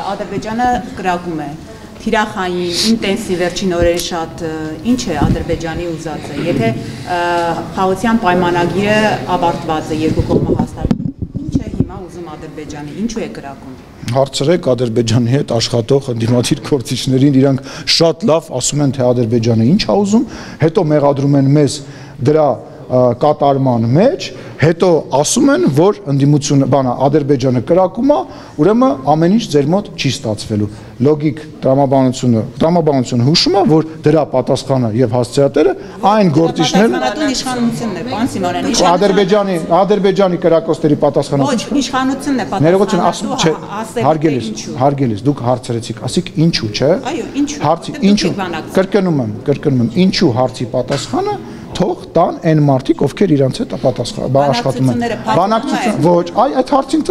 Ադրբեջանը կրակում է թիրախային, ինտենսիվ վերջին օրերի շատ ինչ է Ադրբեջանի ուզածը, եթե խաղաղության պայմանագիրը ավարտված է երկու կողմը հաստատում, ինչ է հիմա ուզում Ադրբեջանը, ինչու է կրակում։ Հարցրեք Ադրբեջանի հետ աշխատող ընդդիմադիր գործիչներին, իրանք շատ լավ ասում են, թե Ադրբեջանը ինչ է ուզում, հետո մեղադրում են մեզ դրա կատարման մեջ, հետո ասում են, որ ընդդիմությունը, Ադրբեջանը կրակում է, ուրեմն ամեն ինչ ձեր մոտ չի ստացվելու։ Լոգիկ տրամաբանությունը հուշում է, որ դրա պատասխանը եւ հասցեատերը այն գործիչներն են, իշխանությունն է, պարոն Սիմոնյան, Ադրբեջանի կրակոցների պատասխանը։ Ոչ, իշխանությունն է պատասխանը։ Հարգելիս, դուք հարցրեցիք, ասիք ինչու, չէ։ Այո, ինչու։ Ինչու։ Կրկնում եմ, ինչու հարցի պատասխանը թող տան այն մարդիկ, ովքեր իրանց հետ աշխատում են։ Բանակցությունները ոչ, այդ հարցին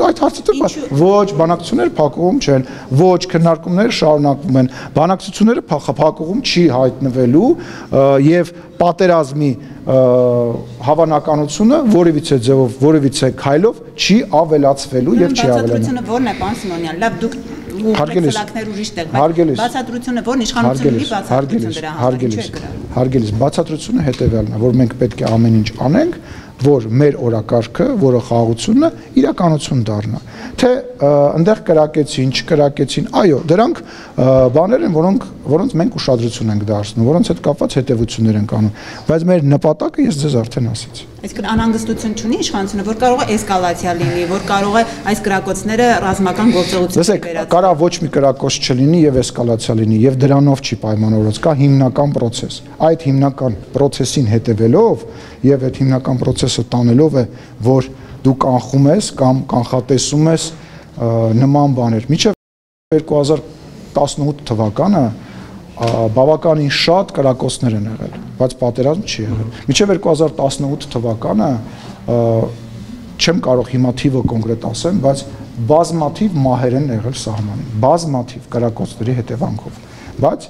ոչ, բանակցությունները փակուղում չեն, ոչ, քննարկումները շարունակվում են, բանակցությունները փակուղում չի հայտնվելու եւ պատերազմի հավանականությունը որևիցե ձևով, որևիցե քայլով չի ավելացվելու եւ չի ավելանա։ Բացատրությունը ո՞րն է, պարոն Սիմոնյան, լավ դուք Հարգելիս, ուրիշ տեղ, բայց բացատրությունը ո՞րն իշխանությունների բացատրություն դրա համար։ Հարգելիս, բացատրությունը հետևյալն է, որ մենք պետք է ամեն ինչ անենք, որ մեր օրակարգը, որը խաղաղությունն է, իրականություն դառնա։ Թե այնտեղ կրակեցին, չկրակեցին, այո, դրանք բաներ են, որոնց մենք ուշադրություն ենք դարձնում, որոնց հետ կապված հետևություններ ենք անում, բայց մեր նպատակը ես ձեզ արդեն ասեցի։ Այսինքն անհանգստություն չունի իշխանությունը, որ կարող է էսկալացիա լինի, որ կարող է այս կրակոցները ռազմական գործողություն վերածել։ Կարա ոչ մի կրակոց չլինի եւ էսկալացիա լինի եւ դրանով չի պայմանավորված, կա հիմնական process։ Այդ հիմնական process-ին հետևելով եւ այդ հիմնական process-ը տանելով է, որ դու կանխում ես կամ կանխատեսում ես նման բաներ։ Մինչեւ 2018 թվականը բավականին շատ կրակոցներ են եղել, բայց պատերազմ չի եղել։ Մինչև 2018 թվականը չեմ կարող հիմա թիվը կոնկրետ ասեմ, բայց բազմաթիվ մահեր են եղել սահմանին, բազմաթիվ կրակոցների հետևանքով, բայց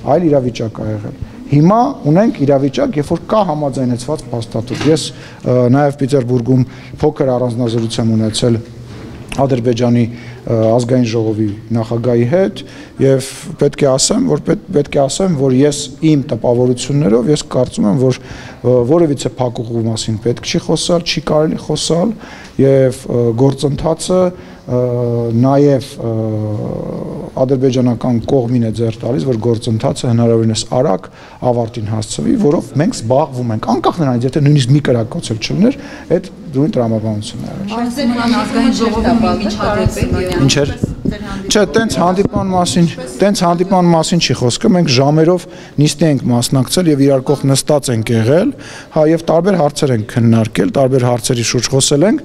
այլ իրավիճակ է եղել։ Հիմա ունենք իրավիճակ, երբ որ կա համաձայնեցված փաստաթուղթ։ Ես նաև Պիտերբուրգում փոքր առանձնազրույց եմ ունեցել Ադրբեջանի ազգային ժողովի նախագահի հետ եւ պետք է ասեմ, որ ես իմ տպավորություններով ես կարծում եմ, որ որևիցե փակուղու մասին պետք չի խոսալ, չի կարելի խոսալ եւ գործընթացը նաեւ ադրբեջանական կողմին է ձեռ տալիս, որ գործընթացը հնարավորինս արագ ավարտին հասցվի, որով մենք զբաղվում ենք, անկախ նրանից, եթե նույնիսկ մի կրակոց էլ չլներ, այդ դույն տրամաբանությունն է։ Ինչեր։ Չէ, տենց հանդիպման մասին չի խոսքը, մենք ժամերով նիստի ենք մասնակցել եւ իրար կողմ նստած ենք եղել, հա եւ տարբեր հարցեր ենք քննարկել, տարբեր հարցերի շուրջ խոսել ենք,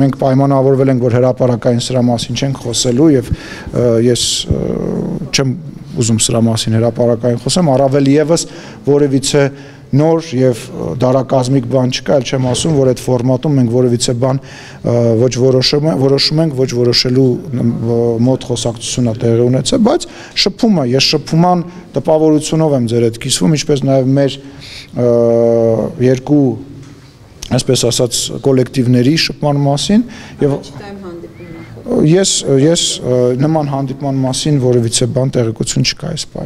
մենք պայմանավորվել ենք, որ հրապարակային սրա մասին չենք խոսելու եւ ես չեմ ուզում սրա մասին հրապարակային խոսեմ, առավել եւս որևիցե նոր եւ դարակազմիկ բան չկա, այլ չեմ ասում, որ այդ ֆորմատում մենք որևիցե բան ոչ որոշում ենք, ոչ որոշելու մոտ խոսակցությունա տեղի ունեցել, բայց շփումը, ես շփման տպավորությունով եմ ձեր հետ կիսվում, ինչպես նաեւ մեր երկու, այսպես ասած, կոլեկտիվների շփման մասին եւ ես նման հանդիպման մասին որևիցե բան տեղեկություն չկա այս պահին։